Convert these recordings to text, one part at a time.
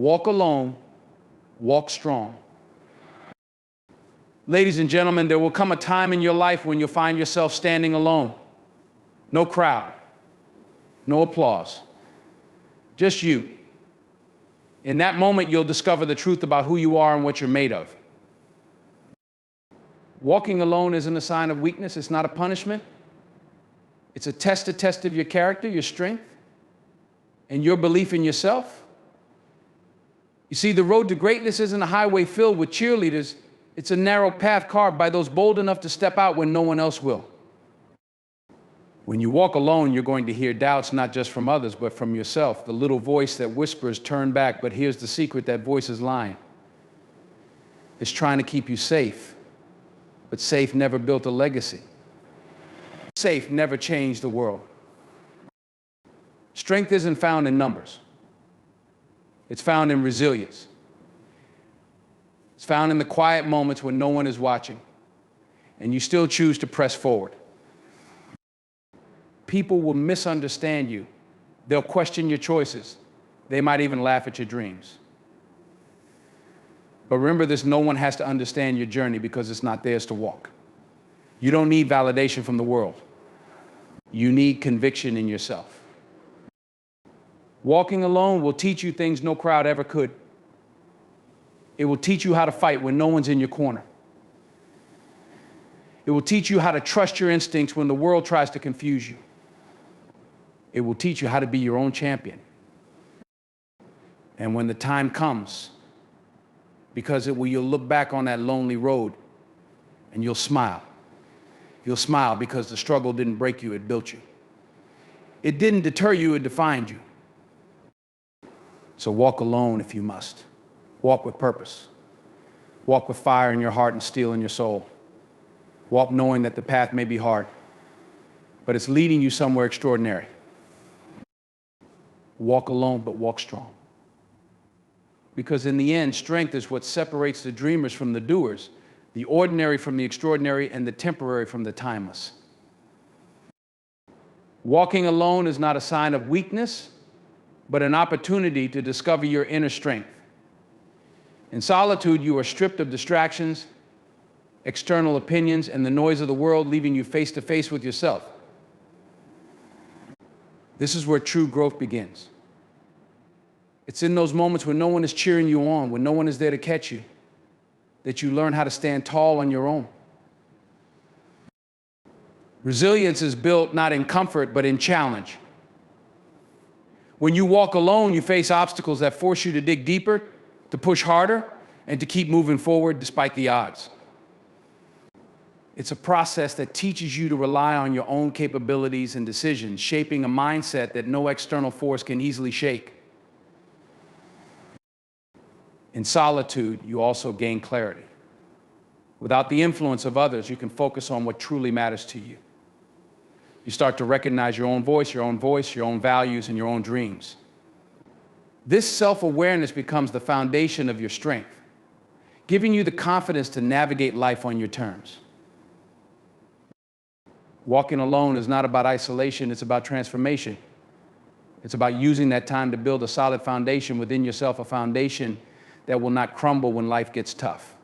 Walk alone, walk strong. Ladies and gentlemen, there will come a time in your life when you'll find yourself standing alone. No crowd, no applause, just you. In that moment, you'll discover the truth about who you are and what you're made of. Walking alone isn't a sign of weakness. It's not a punishment. It's a test of your character, your strength, and your belief in yourself. You see, the road to greatness isn't a highway filled with cheerleaders. It's a narrow path carved by those bold enough to step out when no one else will. When you walk alone, you're going to hear doubts, not just from others, but from yourself. The little voice that whispers, turn back, but here's the secret: that voice is lying. It's trying to keep you safe, but safe never built a legacy. Safe never changed the world. Strength isn't found in numbers. It's found in resilience. It's found in the quiet moments when no one is watching, and you still choose to press forward. People will misunderstand you. They'll question your choices. They might even laugh at your dreams. But remember this: no one has to understand your journey because it's not theirs to walk. You don't need validation from the world. You need conviction in yourself. Walking alone will teach you things no crowd ever could. It will teach you how to fight when no one's in your corner. It will teach you how to trust your instincts when the world tries to confuse you. It will teach you how to be your own champion. And when the time comes, you'll look back on that lonely road and you'll smile. You'll smile because the struggle didn't break you, it built you. It didn't deter you, it defined you. So walk alone if you must. Walk with purpose. Walk with fire in your heart and steel in your soul. Walk knowing that the path may be hard, but it's leading you somewhere extraordinary. Walk alone, but walk strong. Because in the end, strength is what separates the dreamers from the doers, the ordinary from the extraordinary, and the temporary from the timeless. Walking alone is not a sign of weakness, but an opportunity to discover your inner strength. In solitude, you are stripped of distractions, external opinions, and the noise of the world, leaving you face to face with yourself. This is where true growth begins. It's in those moments when no one is cheering you on, when no one is there to catch you, that you learn how to stand tall on your own. Resilience is built not in comfort, but in challenge. When you walk alone, you face obstacles that force you to dig deeper, to push harder, and to keep moving forward despite the odds. It's a process that teaches you to rely on your own capabilities and decisions, shaping a mindset that no external force can easily shake. In solitude, you also gain clarity. Without the influence of others, you can focus on what truly matters to you. You start to recognize your own voice, your own values, and your own dreams. This self-awareness becomes the foundation of your strength, giving you the confidence to navigate life on your terms. Walking alone is not about isolation, it's about transformation. It's about using that time to build a solid foundation within yourself, a foundation that will not crumble when life gets tough.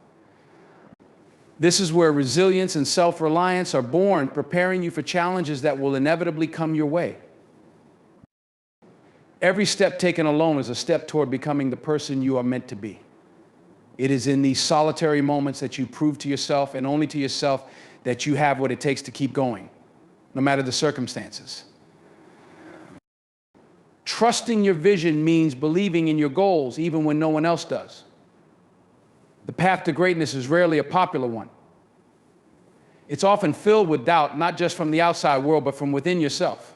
This is where resilience and self-reliance are born, preparing you for challenges that will inevitably come your way. Every step taken alone is a step toward becoming the person you are meant to be. It is in these solitary moments that you prove to yourself, and only to yourself, that you have what it takes to keep going, no matter the circumstances. Trusting your vision means believing in your goals even when no one else does. The path to greatness is rarely a popular one. It's often filled with doubt, not just from the outside world, but from within yourself.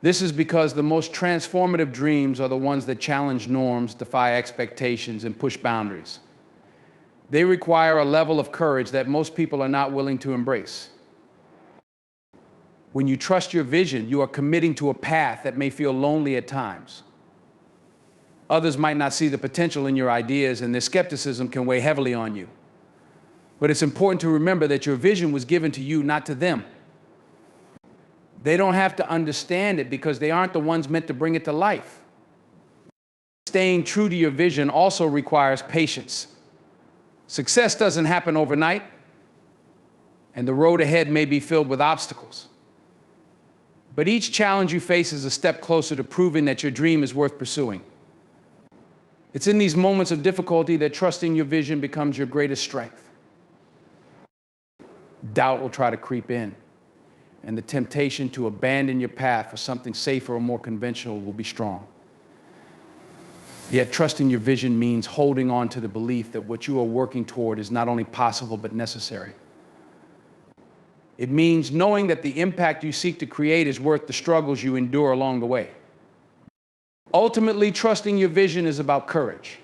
This is because the most transformative dreams are the ones that challenge norms, defy expectations, and push boundaries. They require a level of courage that most people are not willing to embrace. When you trust your vision, you are committing to a path that may feel lonely at times. Others might not see the potential in your ideas, and their skepticism can weigh heavily on you. But it's important to remember that your vision was given to you, not to them. They don't have to understand it because they aren't the ones meant to bring it to life. staying true to your vision also requires patience. Success doesn't happen overnight, and the road ahead may be filled with obstacles. But each challenge you face is a step closer to proving that your dream is worth pursuing. It's in these moments of difficulty that trusting your vision becomes your greatest strength. Doubt will try to creep in, and the temptation to abandon your path for something safer or more conventional will be strong. Yet trusting your vision means holding on to the belief that what you are working toward is not only possible but necessary. It means knowing that the impact you seek to create is worth the struggles you endure along the way. Ultimately, trusting your vision is about courage.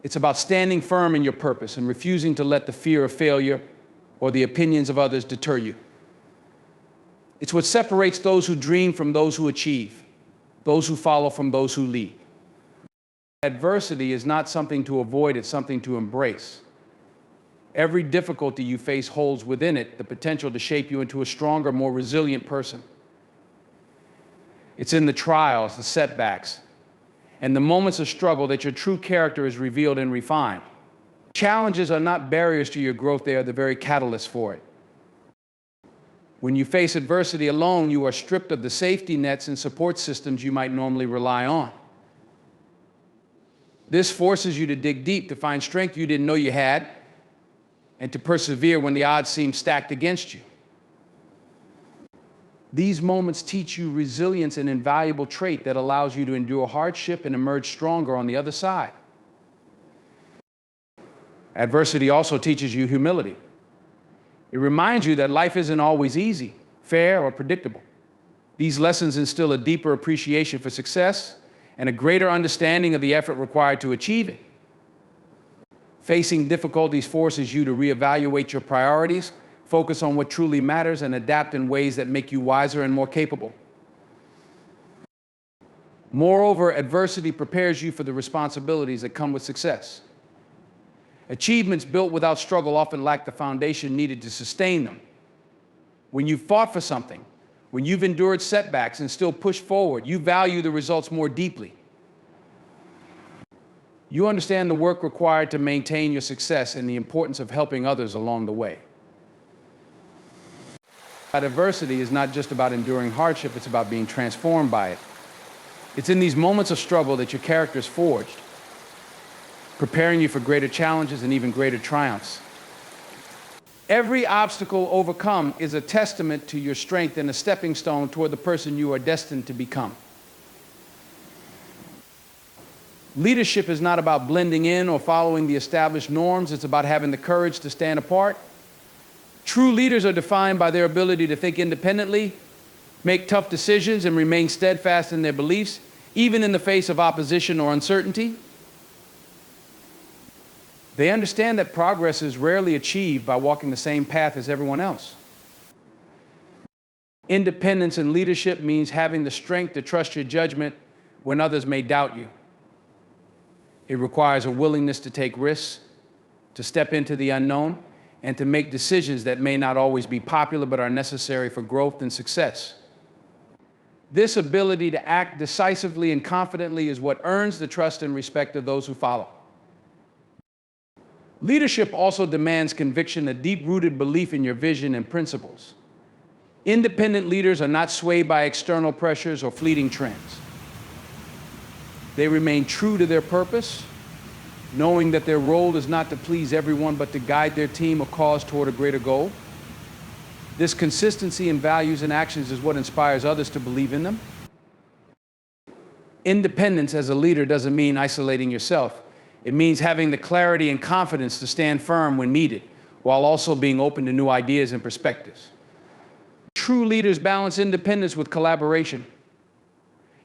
It's about standing firm in your purpose and refusing to let the fear of failure or the opinions of others deter you. It's what separates those who dream from those who achieve, those who follow from those who lead. Adversity is not something to avoid, it's something to embrace. Every difficulty you face holds within it the potential to shape you into a stronger, more resilient person. It's in the trials, the setbacks, and the moments of struggle that your true character is revealed and refined. Challenges are not barriers to your growth, they are the very catalyst for it. When you face adversity alone, you are stripped of the safety nets and support systems you might normally rely on. This forces you to dig deep, to find strength you didn't know you had, and to persevere when the odds seem stacked against you. These moments teach you resilience, an invaluable trait that allows you to endure hardship and emerge stronger on the other side. Adversity also teaches you humility. It reminds you that life isn't always easy, fair, or predictable. These lessons instill a deeper appreciation for success and a greater understanding of the effort required to achieve it. Facing difficulties forces you to reevaluate your priorities, focus on what truly matters, and adapt in ways that make you wiser and more capable. Moreover, adversity prepares you for the responsibilities that come with success. Achievements built without struggle often lack the foundation needed to sustain them. When you've fought for something, when you've endured setbacks and still pushed forward, you value the results more deeply. You understand the work required to maintain your success and the importance of helping others along the way. Adversity is not just about enduring hardship, it's about being transformed by it. It's in these moments of struggle that your character is forged, preparing you for greater challenges and even greater triumphs. Every obstacle overcome is a testament to your strength and a stepping stone toward the person you are destined to become. Leadership is not about blending in or following the established norms. It's about having the courage to stand apart. True leaders are defined by their ability to think independently, make tough decisions, and remain steadfast in their beliefs, even in the face of opposition or uncertainty. They understand that progress is rarely achieved by walking the same path as everyone else. Independence in leadership means having the strength to trust your judgment when others may doubt you. It requires a willingness to take risks, to step into the unknown, and to make decisions that may not always be popular but are necessary for growth and success. This ability to act decisively and confidently is what earns the trust and respect of those who follow. Leadership also demands conviction, a deep-rooted belief in your vision and principles. Independent leaders are not swayed by external pressures or fleeting trends. They remain true to their purpose, knowing that their role is not to please everyone, but to guide their team or cause toward a greater goal. This consistency in values and actions is what inspires others to believe in them. Independence as a leader doesn't mean isolating yourself. It means having the clarity and confidence to stand firm when needed, while also being open to new ideas and perspectives. True leaders balance independence with collaboration,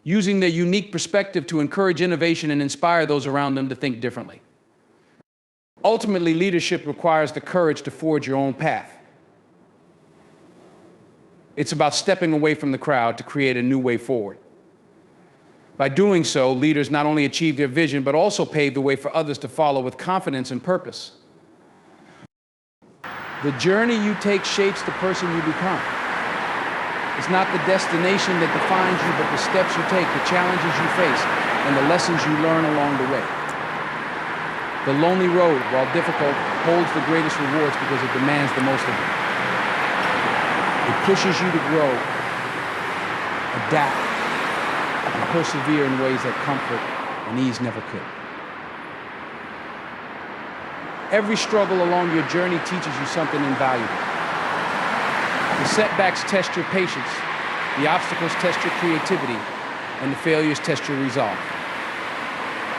using their unique perspective to encourage innovation and inspire those around them to think differently. Ultimately, leadership requires the courage to forge your own path. It's about stepping away from the crowd to create a new way forward. By doing so, leaders not only achieve their vision, but also pave the way for others to follow with confidence and purpose. The journey you take shapes the person you become. It's not the destination that defines you, but the steps you take, the challenges you face, and the lessons you learn along the way. The lonely road, while difficult, holds the greatest rewards because it demands the most of you. It pushes you to grow, adapt, and persevere in ways that comfort and ease never could. Every struggle along your journey teaches you something invaluable. The setbacks test your patience, the obstacles test your creativity, and the failures test your resolve.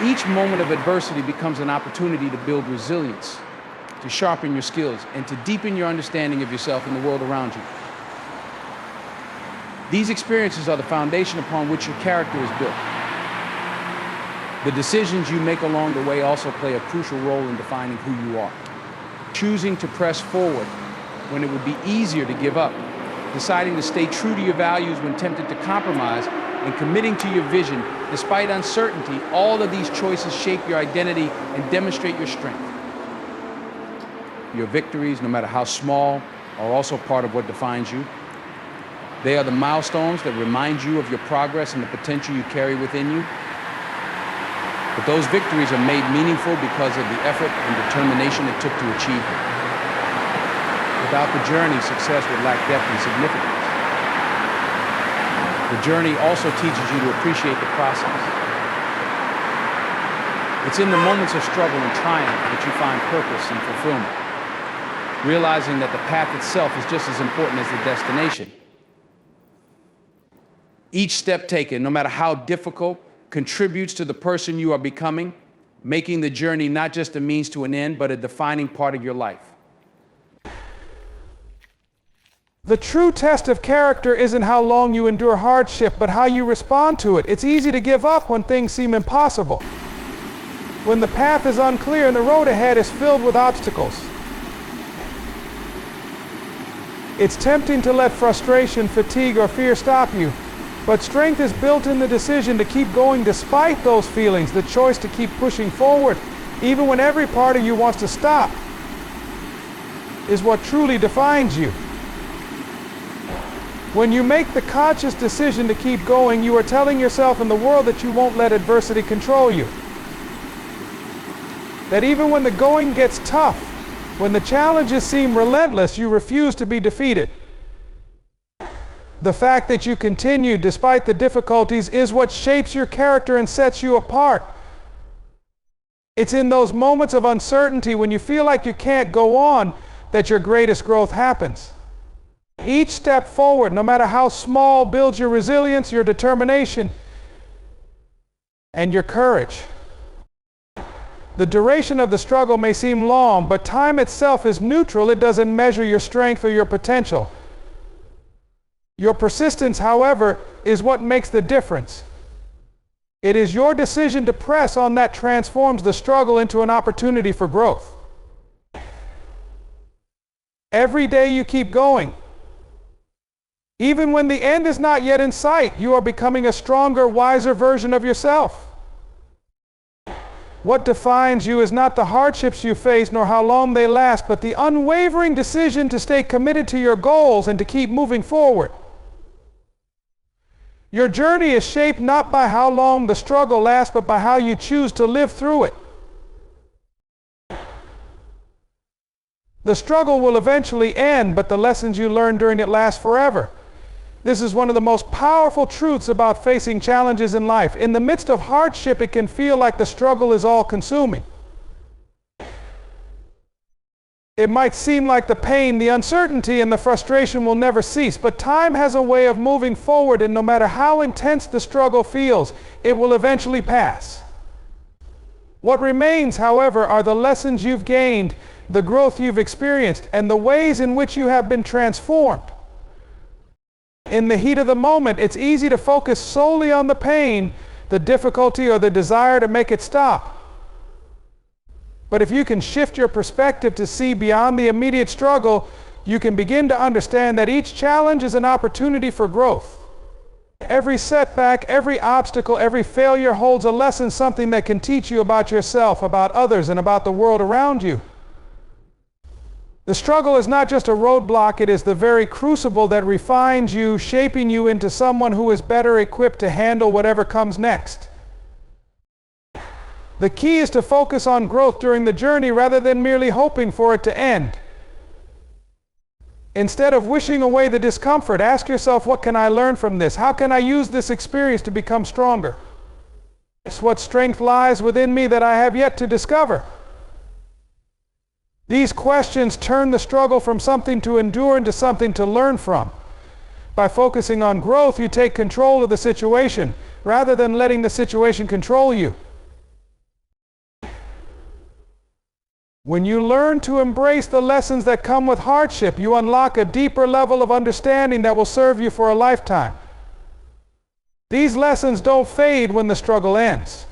Each moment of adversity becomes an opportunity to build resilience, to sharpen your skills, and to deepen your understanding of yourself and the world around you. These experiences are the foundation upon which your character is built. The decisions you make along the way also play a crucial role in defining who you are. Choosing to press forward when it would be easier to give up, deciding to stay true to your values when tempted to compromise, and committing to your vision despite uncertainty, all of these choices shape your identity and demonstrate your strength. Your victories, no matter how small, are also part of what defines you. They are the milestones that remind you of your progress and the potential you carry within you. But those victories are made meaningful because of the effort and determination it took to achieve them. Without the journey, success would lack depth and significance. The journey also teaches you to appreciate the process. It's in the moments of struggle and triumph that you find purpose and fulfillment, realizing that the path itself is just as important as the destination. Each step taken, no matter how difficult, contributes to the person you are becoming, making the journey not just a means to an end, but a defining part of your life. The true test of character isn't how long you endure hardship, but how you respond to it. It's easy to give up when things seem impossible, when the path is unclear and the road ahead is filled with obstacles. It's tempting to let frustration, fatigue, or fear stop you, but strength is built in the decision to keep going despite those feelings, the choice to keep pushing forward, even when every part of you wants to stop, is what truly defines you. When you make the conscious decision to keep going, you are telling yourself and the world that you won't let adversity control you. That even when the going gets tough, when the challenges seem relentless, you refuse to be defeated. The fact that you continue despite the difficulties is what shapes your character and sets you apart. It's in those moments of uncertainty when you feel like you can't go on that your greatest growth happens. Each step forward, no matter how small, builds your resilience, your determination, and your courage. The duration of the struggle may seem long, but time itself is neutral. It doesn't measure your strength or your potential. Your persistence, however, is what makes the difference. It is your decision to press on that transforms the struggle into an opportunity for growth. Every day you keep going. Even when the end is not yet in sight, you are becoming a stronger, wiser version of yourself. What defines you is not the hardships you face nor how long they last, but the unwavering decision to stay committed to your goals and to keep moving forward. Your journey is shaped not by how long the struggle lasts, but by how you choose to live through it. The struggle will eventually end, but the lessons you learn during it last forever. This is one of the most powerful truths about facing challenges in life. In the midst of hardship, it can feel like the struggle is all-consuming. It might seem like the pain, the uncertainty, and the frustration will never cease, but time has a way of moving forward, and no matter how intense the struggle feels, it will eventually pass. What remains, however, are the lessons you've gained, the growth you've experienced, and the ways in which you have been transformed. In the heat of the moment, it's easy to focus solely on the pain, the difficulty, or the desire to make it stop. But if you can shift your perspective to see beyond the immediate struggle, you can begin to understand that each challenge is an opportunity for growth. Every setback, every obstacle, every failure holds a lesson, something that can teach you about yourself, about others, and about the world around you. The struggle is not just a roadblock, it is the very crucible that refines you, shaping you into someone who is better equipped to handle whatever comes next. The key is to focus on growth during the journey rather than merely hoping for it to end. Instead of wishing away the discomfort, ask yourself, what can I learn from this? How can I use this experience to become stronger? What strength lies within me that I have yet to discover? These questions turn the struggle from something to endure into something to learn from. By focusing on growth, you take control of the situation rather than letting the situation control you. When you learn to embrace the lessons that come with hardship, you unlock a deeper level of understanding that will serve you for a lifetime. These lessons don't fade when the struggle ends.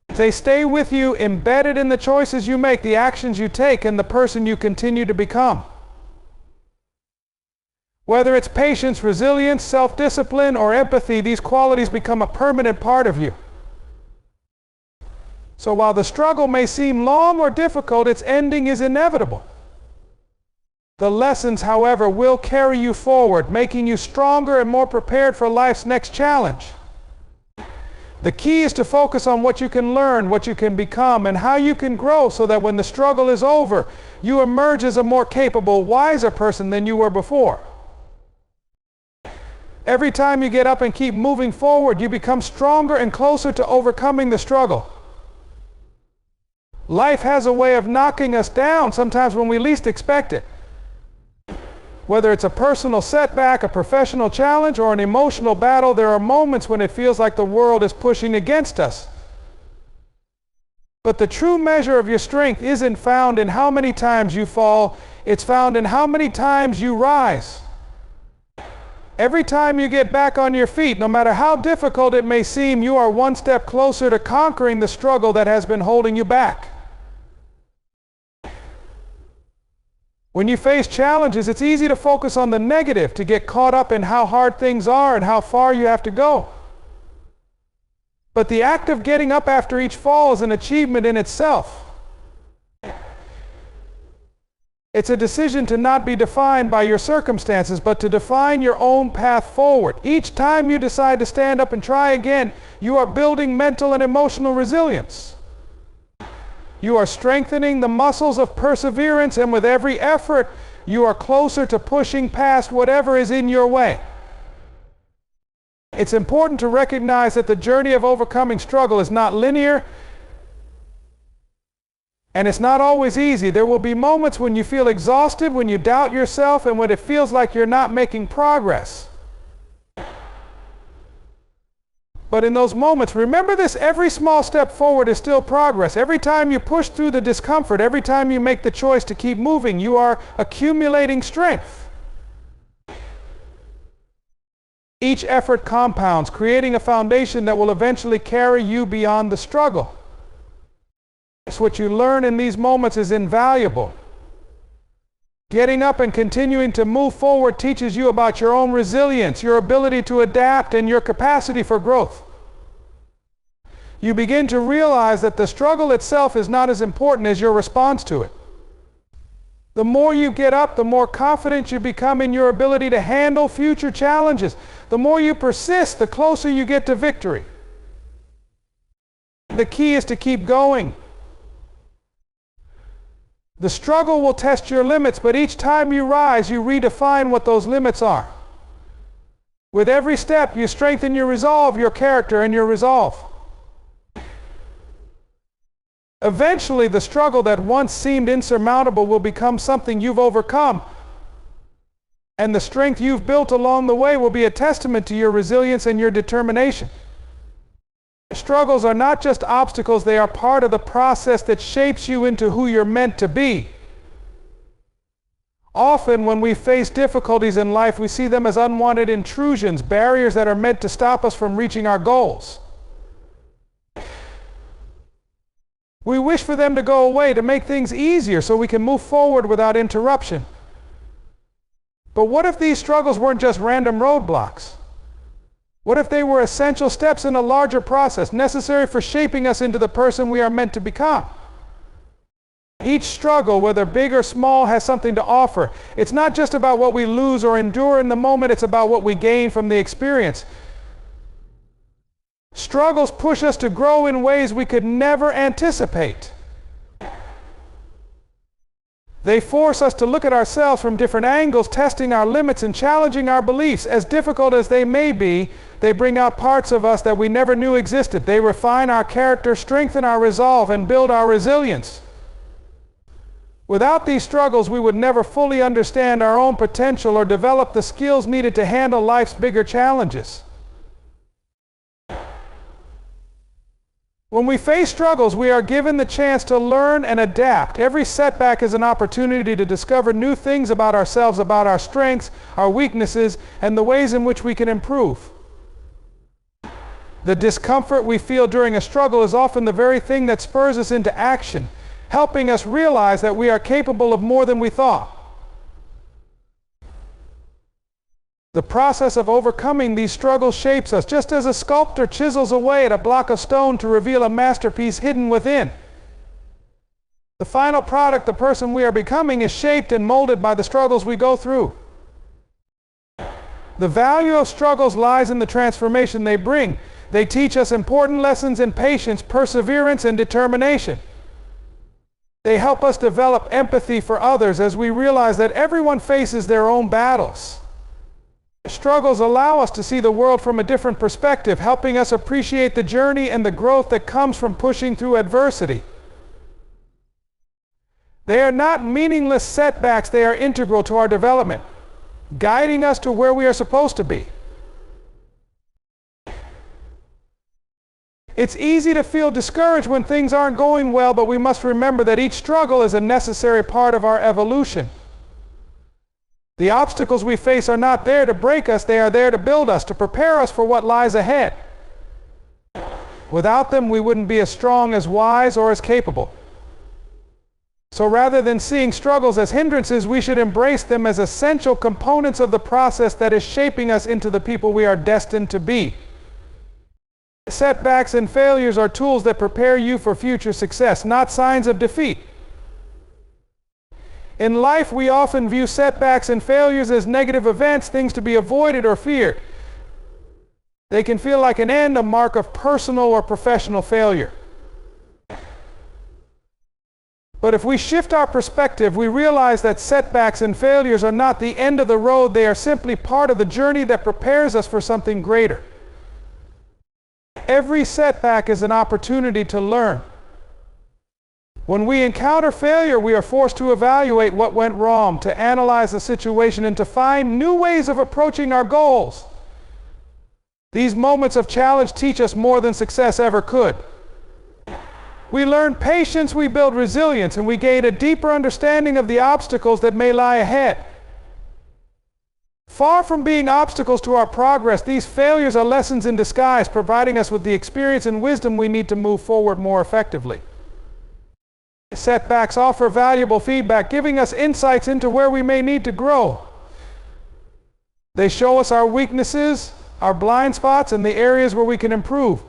They stay with you, embedded in the choices you make, the actions you take, and the person you continue to become. Whether it's patience, resilience, self-discipline, or empathy, these qualities become a permanent part of you. So while the struggle may seem long or difficult, its ending is inevitable. The lessons, however, will carry you forward, making you stronger and more prepared for life's next challenge. The key is to focus on what you can learn, what you can become, and how you can grow so that when the struggle is over, you emerge as a more capable, wiser person than you were before. Every time you get up and keep moving forward, you become stronger and closer to overcoming the struggle. Life has a way of knocking us down sometimes when we least expect it. Whether it's a personal setback, a professional challenge, or an emotional battle, there are moments when it feels like the world is pushing against us. But the true measure of your strength isn't found in how many times you fall, it's found in how many times you rise. Every time you get back on your feet, no matter how difficult it may seem, you are one step closer to conquering the struggle that has been holding you back. When you face challenges, it's easy to focus on the negative, to get caught up in how hard things are and how far you have to go. But the act of getting up after each fall is an achievement in itself. It's a decision to not be defined by your circumstances, but to define your own path forward. Each time you decide to stand up and try again, you are building mental and emotional resilience. You are strengthening the muscles of perseverance, and with every effort, you are closer to pushing past whatever is in your way. It's important to recognize that the journey of overcoming struggle is not linear, and it's not always easy. There will be moments when you feel exhausted, when you doubt yourself, and when it feels like you're not making progress. But in those moments, remember this: every small step forward is still progress. Every time you push through the discomfort, every time you make the choice to keep moving, you are accumulating strength. Each effort compounds, creating a foundation that will eventually carry you beyond the struggle. What you learn in these moments is invaluable. Getting up and continuing to move forward teaches you about your own resilience, your ability to adapt, and your capacity for growth. You begin to realize that the struggle itself is not as important as your response to it. The more you get up, the more confident you become in your ability to handle future challenges. The more you persist, the closer you get to victory. The key is to keep going. The struggle will test your limits, but each time you rise, you redefine what those limits are. With every step, you strengthen your resolve, your character, and your resolve. Eventually, the struggle that once seemed insurmountable will become something you've overcome, and the strength you've built along the way will be a testament to your resilience and your determination. Struggles are not just obstacles, they are part of the process that shapes you into who you're meant to be. Often when we face difficulties in life, we see them as unwanted intrusions, barriers that are meant to stop us from reaching our goals. We wish for them to go away, to make things easier so we can move forward without interruption. But what if these struggles weren't just random roadblocks? What if they were essential steps in a larger process, necessary for shaping us into the person we are meant to become? Each struggle, whether big or small, has something to offer. It's not just about what we lose or endure in the moment, it's about what we gain from the experience. Struggles push us to grow in ways we could never anticipate. They force us to look at ourselves from different angles, testing our limits and challenging our beliefs. As difficult as they may be, they bring out parts of us that we never knew existed. They refine our character, strengthen our resolve, and build our resilience. Without these struggles, we would never fully understand our own potential or develop the skills needed to handle life's bigger challenges. When we face struggles, we are given the chance to learn and adapt. Every setback is an opportunity to discover new things about ourselves, about our strengths, our weaknesses, and the ways in which we can improve. The discomfort we feel during a struggle is often the very thing that spurs us into action, helping us realize that we are capable of more than we thought. The process of overcoming these struggles shapes us, just as a sculptor chisels away at a block of stone to reveal a masterpiece hidden within. The final product, the person we are becoming, is shaped and molded by the struggles we go through. The value of struggles lies in the transformation they bring. They teach us important lessons in patience, perseverance, and determination. They help us develop empathy for others as we realize that everyone faces their own battles. Struggles allow us to see the world from a different perspective, helping us appreciate the journey and the growth that comes from pushing through adversity. They are not meaningless setbacks, they are integral to our development, guiding us to where we are supposed to be. It's easy to feel discouraged when things aren't going well, but we must remember that each struggle is a necessary part of our evolution. The obstacles we face are not there to break us, they are there to build us, to prepare us for what lies ahead. Without them, we wouldn't be as strong, as wise, or as capable. So rather than seeing struggles as hindrances, we should embrace them as essential components of the process that is shaping us into the people we are destined to be. Setbacks and failures are tools that prepare you for future success, not signs of defeat. In life, we often view setbacks and failures as negative events, things to be avoided or feared. They can feel like an end, a mark of personal or professional failure. But if we shift our perspective, we realize that setbacks and failures are not the end of the road, they are simply part of the journey that prepares us for something greater. Every setback is an opportunity to learn. When we encounter failure, we are forced to evaluate what went wrong, to analyze the situation, and to find new ways of approaching our goals. These moments of challenge teach us more than success ever could. We learn patience, we build resilience, and we gain a deeper understanding of the obstacles that may lie ahead. Far from being obstacles to our progress, these failures are lessons in disguise, providing us with the experience and wisdom we need to move forward more effectively. Setbacks offer valuable feedback, giving us insights into where we may need to grow. They show us our weaknesses, our blind spots, and the areas where we can improve.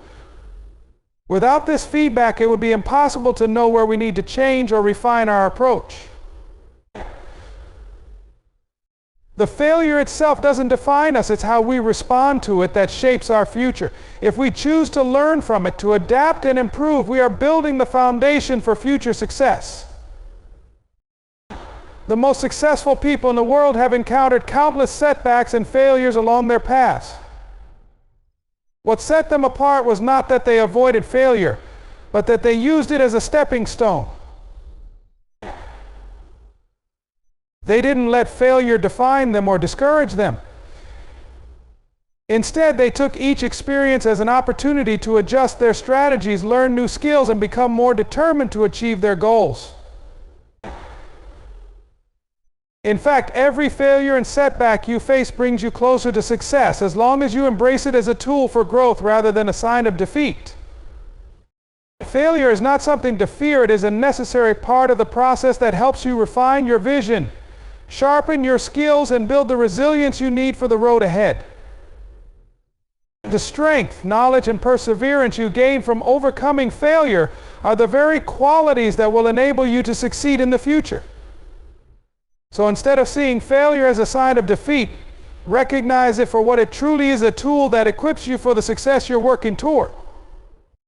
Without this feedback, it would be impossible to know where we need to change or refine our approach. The failure itself doesn't define us, it's how we respond to it that shapes our future. If we choose to learn from it, to adapt and improve, we are building the foundation for future success. The most successful people in the world have encountered countless setbacks and failures along their paths. What set them apart was not that they avoided failure, but that they used it as a stepping stone. They didn't let failure define them or discourage them. Instead, they took each experience as an opportunity to adjust their strategies, learn new skills, and become more determined to achieve their goals. In fact, every failure and setback you face brings you closer to success, as long as you embrace it as a tool for growth rather than a sign of defeat. Failure is not something to fear, it is a necessary part of the process that helps you refine your vision, sharpen your skills, and build the resilience you need for the road ahead. The strength, knowledge, and perseverance you gain from overcoming failure are the very qualities that will enable you to succeed in the future. So instead of seeing failure as a sign of defeat, Recognize it for what it truly is, a tool that equips you for the success you're working toward.